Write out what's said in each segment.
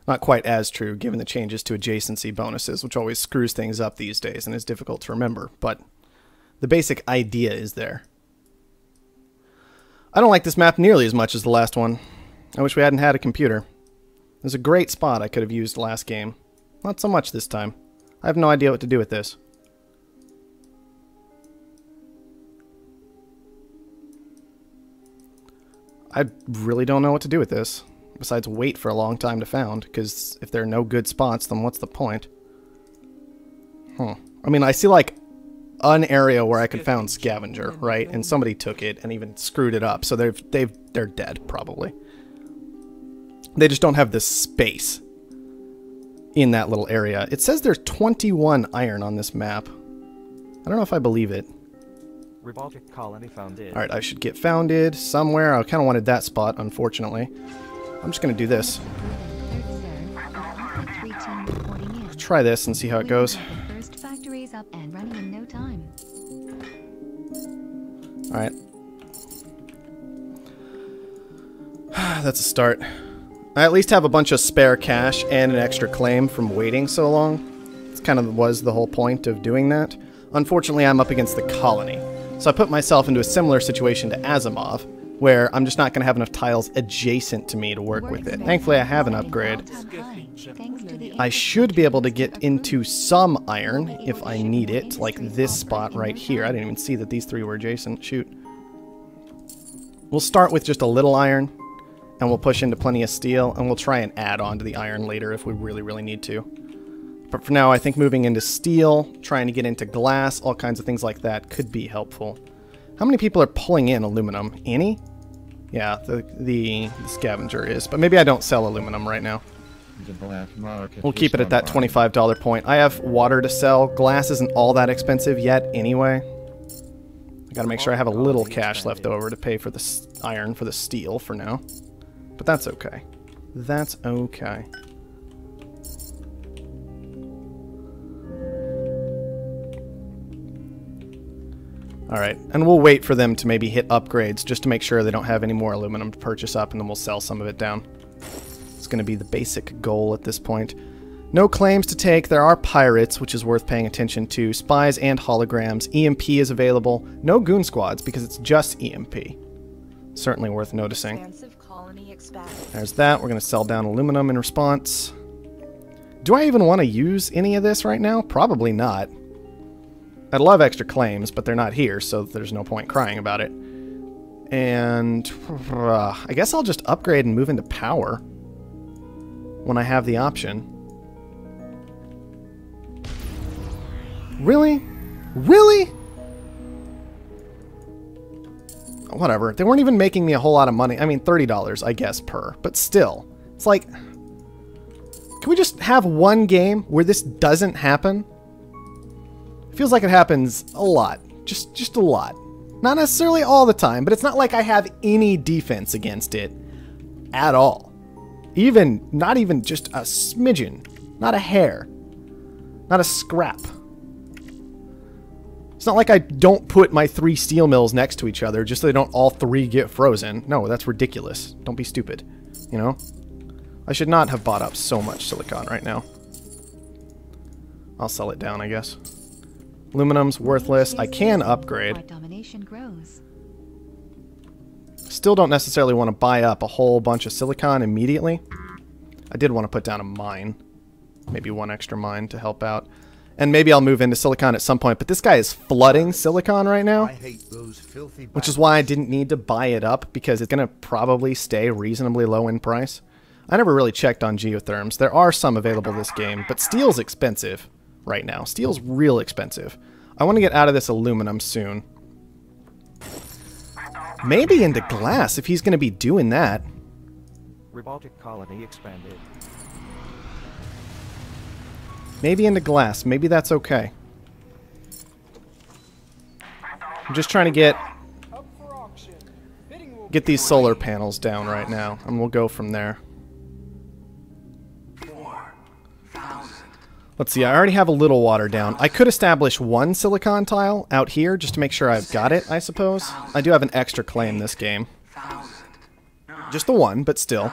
Not quite as true given the changes to adjacency bonuses, which always screws things up these days and is difficult to remember, but the basic idea is there. I don't like this map nearly as much as the last one. I wish we hadn't had a computer. There's a great spot I could have used last game. Not so much this time. I have no idea what to do with this. I really don't know what to do with this, besides wait for a long time to found, because if there are no good spots, then what's the point? I mean, I see like an area where I could found scavenger, right? And somebody took it and even screwed it up, so they're dead, probably. They just don't have the space in that little area. It says there's 21 iron on this map. I don't know if I believe it. Revoltic colony founded. Alright, I should get founded somewhere. I kind of wanted that spot, unfortunately. I'm just going to do this. Try this and see how it goes. Alright. That's a start. I at least have a bunch of spare cash and an extra claim from waiting so long. It kind of was the whole point of doing that. Unfortunately, I'm up against the colony. So I put myself into a similar situation to Asimov, where I'm just not going to have enough tiles adjacent to me to work with it. Thankfully, I have an upgrade. I should be able to get into some iron if I need it, like this spot right here. I didn't even see that these three were adjacent. Shoot. We'll start with just a little iron, and we'll push into plenty of steel, and we'll try and add on to the iron later if we really, really need to. But for now, I think moving into steel, trying to get into glass, all kinds of things like that could be helpful. How many people are pulling in aluminum? Any? Yeah, the scavenger is. But maybe I don't sell aluminum right now. We'll keep it at that $25 point. I have water to sell. Glass isn't all that expensive yet anyway. I gotta make sure I have a little cash left over to pay for the iron for the steel for now. But that's okay. That's okay. Alright, and we'll wait for them to maybe hit upgrades just to make sure they don't have any more aluminum to purchase up, and then we'll sell some of it down. It's going to be the basic goal at this point. No claims to take. There are pirates, which is worth paying attention to. Spies and holograms. EMP is available. No goon squads because it's just EMP. Certainly worth noticing. There's that. We're going to sell down aluminum in response. Do I even want to use any of this right now? Probably not. I'd love extra claims, but they're not here, so there's no point crying about it. And I guess I'll just upgrade and move into power when I have the option. Really? Really? Whatever. They weren't even making me a whole lot of money. I mean, $30, I guess, per. But still. It's like, can we just have one game where this doesn't happen? It feels like it happens a lot. Just a lot. Not necessarily all the time, but it's not like I have any defense against it at all. Not even just a smidgen. Not a hair. Not a scrap. It's not like I don't put my 3 steel mills next to each other just so they don't all 3 get frozen. No, that's ridiculous. Don't be stupid. You know? I should not have bought up so much silicon right now. I'll sell it down, I guess. Aluminum's worthless. I can upgrade. Still don't necessarily want to buy up a whole bunch of silicon immediately. I did want to put down a mine. Maybe 1 extra mine to help out. And maybe I'll move into silicon at some point. But this guy is flooding silicon right now. Which is why I didn't need to buy it up, because it's going to probably stay reasonably low in price. I never really checked on geotherms. There are some available this game, but steel's expensive right now. Steel's real expensive. I want to get out of this aluminum soon. Maybe into glass if he's going to be doing that. Revoltic colony expanded. Maybe into glass. Maybe that's okay. I'm just trying to get these solar panels down right now, and we'll go from there. Let's see, I already have a little water down. I could establish 1 silicon tile out here just to make sure I've got it, I suppose. I do have an extra claim this game. Just the 1, but still.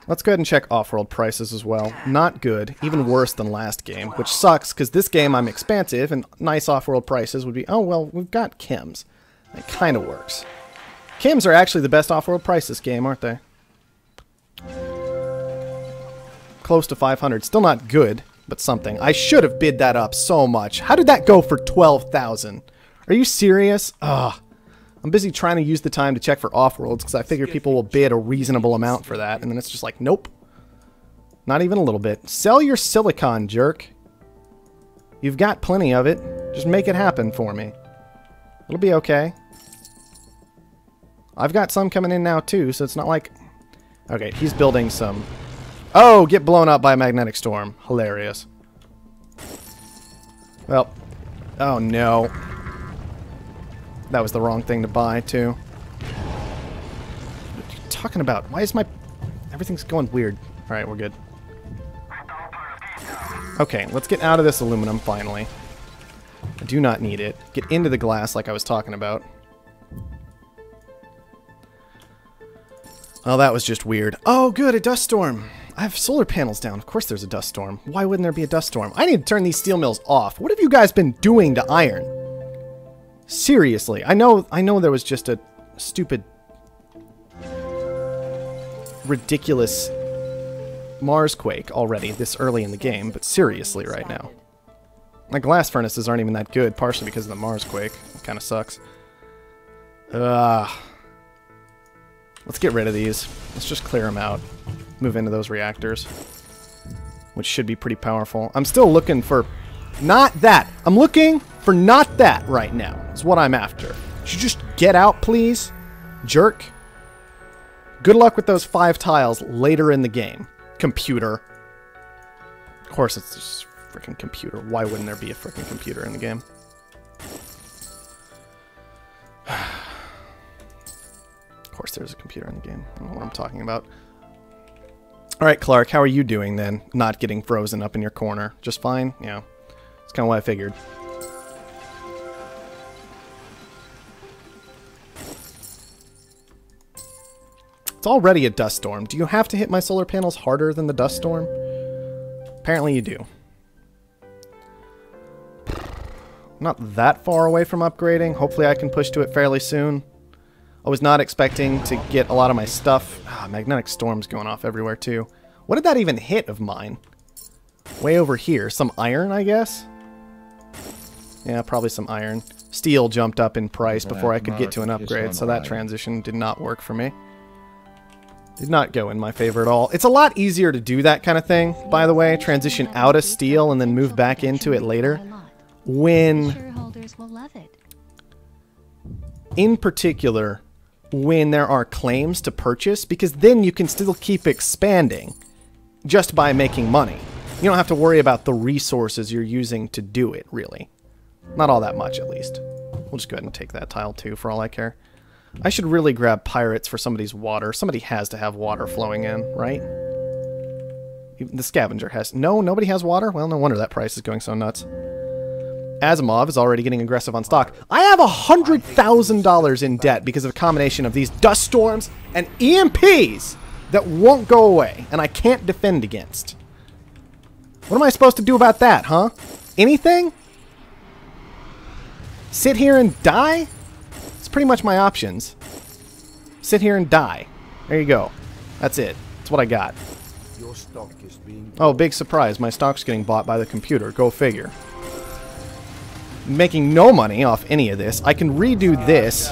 Let's go ahead and check Offworld prices as well. Not good. Even worse than last game, which sucks because this game I'm expansive and nice Offworld prices would be, oh, well, we've got chems. It kind of works. Chems are actually the best Offworld price this game, aren't they? Close to 500. Still not good, but something. I should have bid that up so much. How did that go for 12,000? Are you serious? Ugh. I'm busy trying to use the time to check for Offworlds because I figure people will bid a reasonable amount for that, and then it's just like, nope. Not even a little bit. Sell your silicon, jerk. You've got plenty of it. Just make it happen for me. It'll be okay. I've got some coming in now too, so it's not like... Okay, he's building some... Oh, get blown up by a magnetic storm. Hilarious. Well, oh no. That was the wrong thing to buy, too. What are you talking about? Why is my... Everything's going weird. Alright, we're good. Okay, let's get out of this aluminum, finally. I do not need it. Get into the glass like I was talking about. Oh, that was just weird. Oh, good, a dust storm. I have solar panels down. Of course there's a dust storm. Why wouldn't there be a dust storm? I need to turn these steel mills off. What have you guys been doing to iron? Seriously, I know there was just a stupid, ridiculous Marsquake already this early in the game, but seriously right now. My glass furnaces aren't even that good, partially because of the Marsquake. It kind of sucks. Let's get rid of these. Let's just clear them out. Move into those reactors, which should be pretty powerful. I'm still looking for... Not that! I'm looking for not that right now. Is what I'm after. Should you just get out, please? Jerk. Good luck with those 5 tiles later in the game. Computer. Of course it's just a freaking computer. Why wouldn't there be a freaking computer in the game? Of course there's a computer in the game. I don't know what I'm talking about. Alright, Clark, how are you doing then? Not getting frozen up in your corner. Just fine? Yeah. That's kind of what I figured. It's already a dust storm. Do you have to hit my solar panels harder than the dust storm? Apparently you do. Not that far away from upgrading. Hopefully I can push to it fairly soon. I was not expecting to get a lot of my stuff. Magnetic storms going off everywhere too. What did that even hit of mine? Way over here. Some iron, I guess? Yeah, probably some iron. Steel jumped up in price before I could get to an upgrade, so that transition did not work for me. Did not go in my favor at all. It's a lot easier to do that kind of thing, by the way. Transition out of steel and then move back into it later. When... In particular, when there are claims to purchase, because then you can still keep expanding just by making money. You don't have to worry about the resources you're using to do it, really. Not all that much, at least. We'll just go ahead and take that tile, too, for all I care. I should really grab pirates for somebody's water. Somebody has to have water flowing in, right? Even the scavenger has... No, nobody has water? Well, no wonder that price is going so nuts. Asimov is already getting aggressive on stock. I have $100,000 in debt because of a combination of these dust storms and EMPs that won't go away and I can't defend against. What am I supposed to do about that, huh? Anything? Sit here and die? It's pretty much my options. Sit here and die. There you go. That's it. That's what I got. Your stock is being... Oh, big surprise. My stock's getting bought by the computer. Go figure. Making no money off any of this. I can redo this.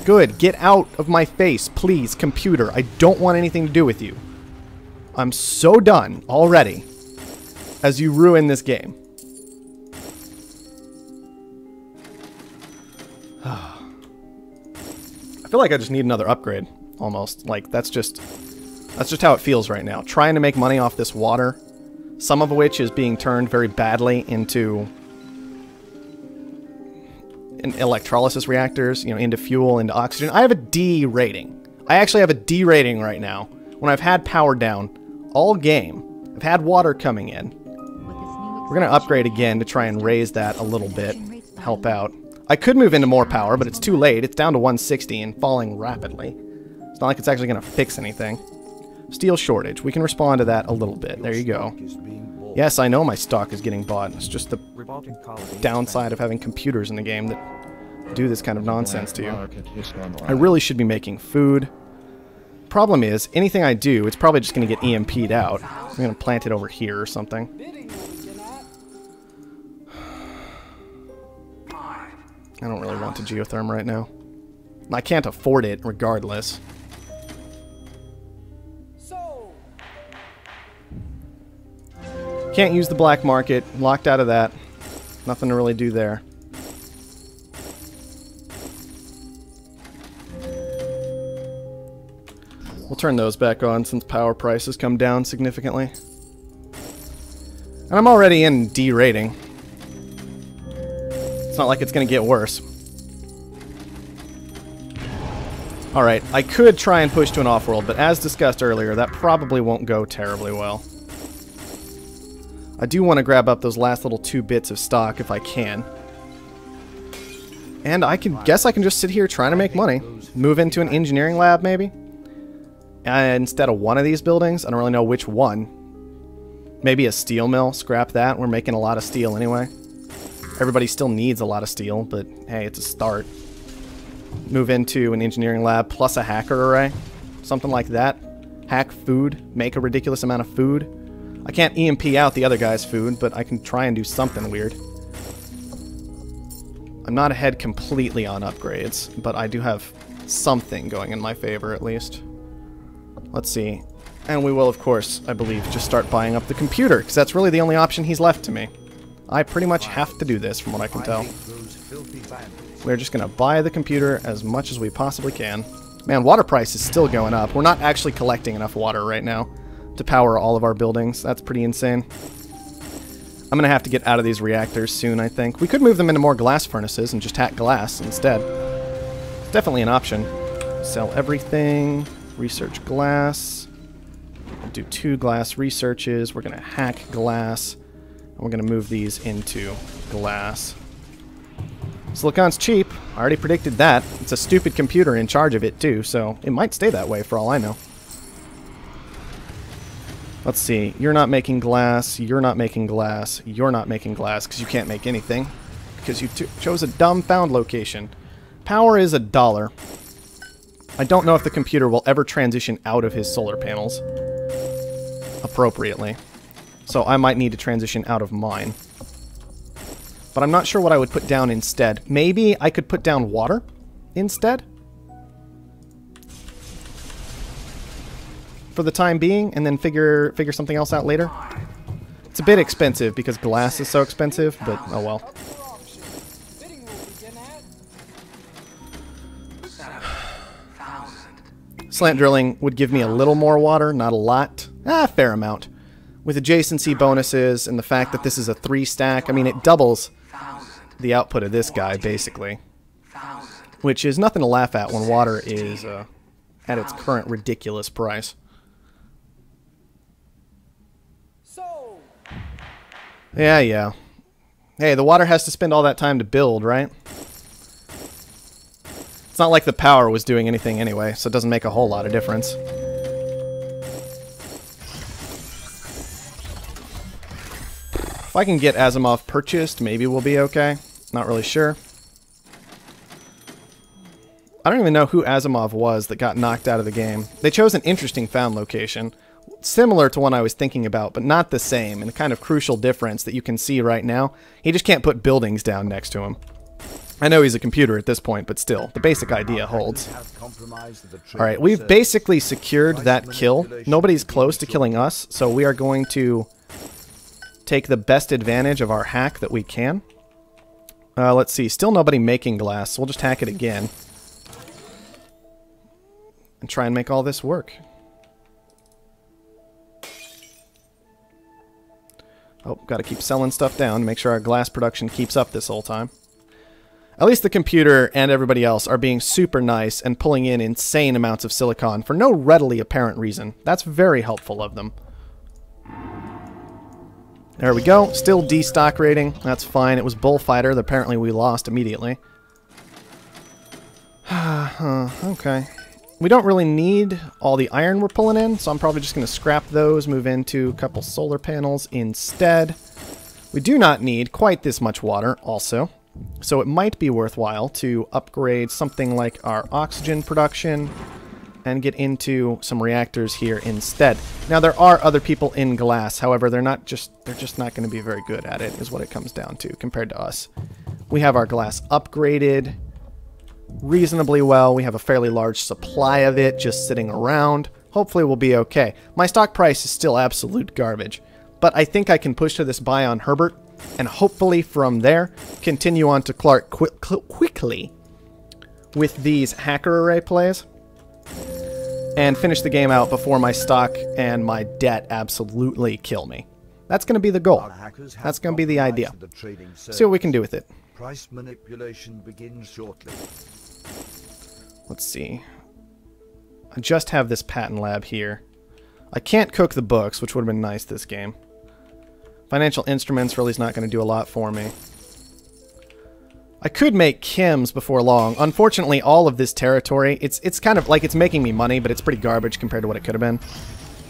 Good. Get out of my face, please, computer. I don't want anything to do with you. I'm so done already as you ruin this game. I feel like I just need another upgrade, almost. Like, that's just how it feels right now. Trying to make money off this water, some of which is being turned very badly into electrolysis reactors, you know, into fuel, into oxygen. I have a D rating. I actually have a D rating right now. When I've had power down all game, I've had water coming in. We're going to upgrade again to try and raise that a little bit, help out. I could move into more power, but it's too late. It's down to 160 and falling rapidly. It's not like it's actually going to fix anything. Steel shortage. We can respond to that a little bit. There you go. Is being bought. Yes, I know my stock is getting bought. It's just the Revolting colony downside of having computers in the game that do this kind of nonsense to you. Market is online. I really should be making food. Problem is, anything I do, it's probably just going to get EMP'd out. I'm going to plant it over here or something. I don't really want to geotherm right now. I can't afford it regardless. Can't use the black market. Locked out of that. Nothing to really do there. We'll turn those back on since power prices come down significantly. And I'm already in D rating. It's not like it's going to get worse. Alright, I could try and push to an Offworld, but as discussed earlier, that probably won't go terribly well. I do want to grab up those last little 2 bits of stock if I can. And I guess I can just sit here trying to make money. Move into an engineering lab, maybe? Instead of one of these buildings. I don't really know which one. Maybe a steel mill. Scrap that. We're making a lot of steel anyway. Everybody still needs a lot of steel, but hey, it's a start. Move into an engineering lab plus a hacker array. Something like that. Hack food. Make a ridiculous amount of food. I can't EMP out the other guy's food, but I can try and do something weird. I'm not ahead completely on upgrades, but I do have something going in my favor at least. Let's see. And we will, of course, I believe, just start buying up the computer, because that's really the only option he's left to me. I pretty much have to do this, from what I can tell. We're just going to buy the computer as much as we possibly can. Man, water price is still going up. We're not actually collecting enough water right now to power all of our buildings. That's pretty insane. I'm going to have to get out of these reactors soon, I think. We could move them into more glass furnaces and just hack glass instead. Definitely an option. Sell everything. Research glass. We'll do 2 glass researches. We're going to hack glass. And we're going to move these into glass. Silicon's cheap. I already predicted that. It's a stupid computer in charge of it too, so it might stay that way for all I know. Let's see. You're not making glass. You're not making glass. You're not making glass because you can't make anything. Because you chose a dumbfound location. Power is $1. I don't know if the computer will ever transition out of his solar panels appropriately. So I might need to transition out of mine. But I'm not sure what I would put down instead. Maybe I could put down water instead? For the time being, and then figure something else out later. It's a bit expensive because glass is so expensive, but oh well. Slant drilling would give me a little more water, not a lot. A fair amount. With adjacency bonuses and the fact that this is a 3 stack, I mean it doubles the output of this guy, basically. Which is nothing to laugh at when water is at its current ridiculous price. Yeah. Hey, the water has to spend all that time to build, right? It's not like the power was doing anything anyway, so it doesn't make a whole lot of difference. If I can get Asimov purchased, maybe we'll be okay. Not really sure. I don't even know who Asimov was that got knocked out of the game. They chose an interesting found location. Similar to one I was thinking about, but not the same, and a kind of crucial difference that you can see right now. He just can't put buildings down next to him. I know he's a computer at this point, but still, the basic idea holds. Alright, we've basically secured that kill. Nobody's close to killing us, so we are going to take the best advantage of our hack that we can. Let's see, still nobody making glass, so we'll just hack it again. And try and make all this work. Oh, gotta keep selling stuff down to make sure our glass production keeps up this whole time. At least the computer and everybody else are being super nice and pulling in insane amounts of silicon for no readily apparent reason. That's very helpful of them. There we go. Still D stock rating. That's fine. It was Bullfighter. Apparently we lost immediately. Okay. We don't really need all the iron we're pulling in, so I'm probably just going to scrap those, move into a couple solar panels instead. We do not need quite this much water also, so it might be worthwhile to upgrade something like our oxygen production and get into some reactors here instead. Now there are other people in glass, however they're just not going to be very good at it, is what it comes down to compared to us. We have our glass upgraded reasonably well. We have a fairly large supply of it just sitting around. Hopefully we'll be okay. My stock price is still absolute garbage, but I think I can push to this buy on Herbert and hopefully from there continue on to Clark quickly with these hacker array plays and finish the game out before my stock and my debt absolutely kill me. That's going to be the goal. That's going to be the idea. See what we can do with it. Price manipulation begins shortly. Let's see. I just have this patent lab here. I can't cook the books, which would have been nice this game. Financial instruments really is not going to do a lot for me. I could make chems before long. Unfortunately, all of this territory, it's kind of like it's making me money, but it's pretty garbage compared to what it could have been.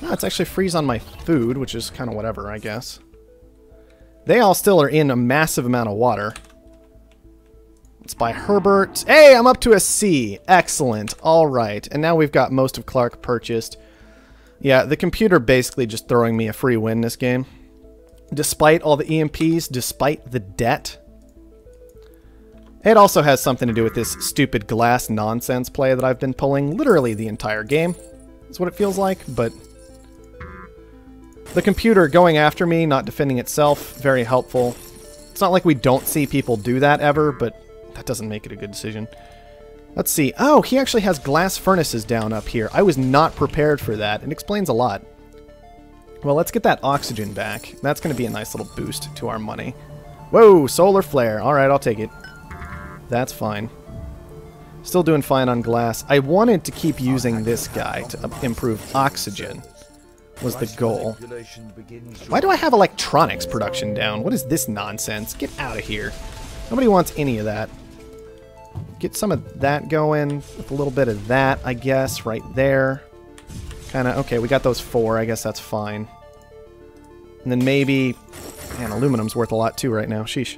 No, it's actually freeze on my food, which is kind of whatever, I guess. They all still are in a massive amount of water. Let's buy Herbert. Hey, I'm up to a C. Excellent. All right. And now we've got most of Clark purchased. Yeah, the computer basically just throwing me a free win this game. Despite all the EMPs, despite the debt. It also has something to do with this stupid glass nonsense play that I've been pulling literally the entire game. That's what it feels like, but the computer going after me, not defending itself, very helpful. It's not like we don't see people do that ever, but that doesn't make it a good decision. Let's see. Oh, he actually has glass furnaces down up here. I was not prepared for that. It explains a lot. Well, let's get that oxygen back. That's going to be a nice little boost to our money. Whoa, solar flare. All right, I'll take it. That's fine. Still doing fine on glass. I wanted to keep using this guy to improve oxygen. Was the goal. Why do I have electronics production down? What is this nonsense? Get out of here. Nobody wants any of that. Get some of that going with a little bit of that, I guess, right there. Kind of, okay, we got those 4. I guess that's fine. And then maybe, man, aluminum's worth a lot too right now. Sheesh.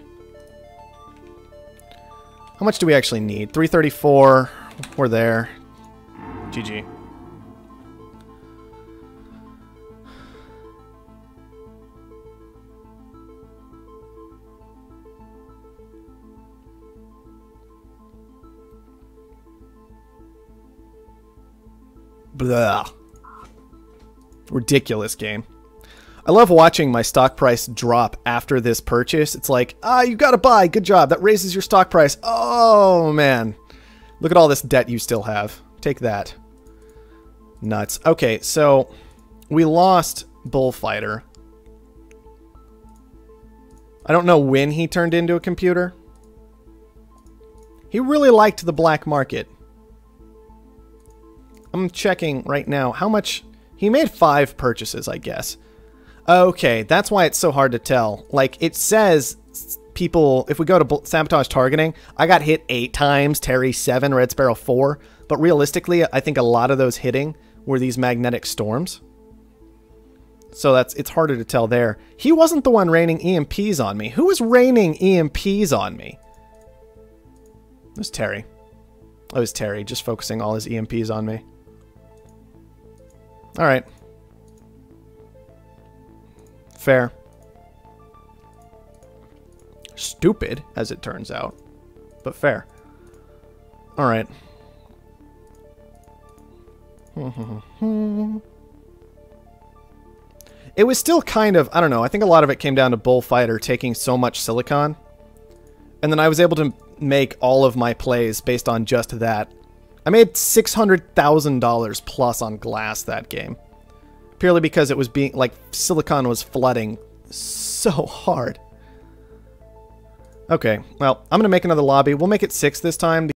How much do we actually need? 334. We're there. GG. Blah. Ridiculous game. I love watching my stock price drop after this purchase. It's like, you gotta buy. Good job. That raises your stock price. Oh, man. Look at all this debt you still have. Take that. Nuts. Okay, so we lost Bullfighter. I don't know when he turned into a computer. He really liked the black market. I'm checking right now how much... He made 5 purchases, I guess. Okay, that's why it's so hard to tell. Like, it says people... If we go to sabotage targeting, I got hit 8 times, Terry 7, Red Sparrow 4. But realistically, I think a lot of those hitting were these magnetic storms. So it's harder to tell there. He wasn't the one raining EMPs on me. Who was raining EMPs on me? It was Terry. It was Terry, just focusing all his EMPs on me. Alright. Fair. Stupid, as it turns out. But fair. Alright. It was still kind of, I don't know, I think a lot of it came down to Bullfighter taking so much silicon. And then I was able to make all of my plays based on just that. I made $600,000 plus on glass that game. Purely because it was being, like, silicon was flooding so hard. Okay, well, I'm going to make another lobby. We'll make it 6 this time.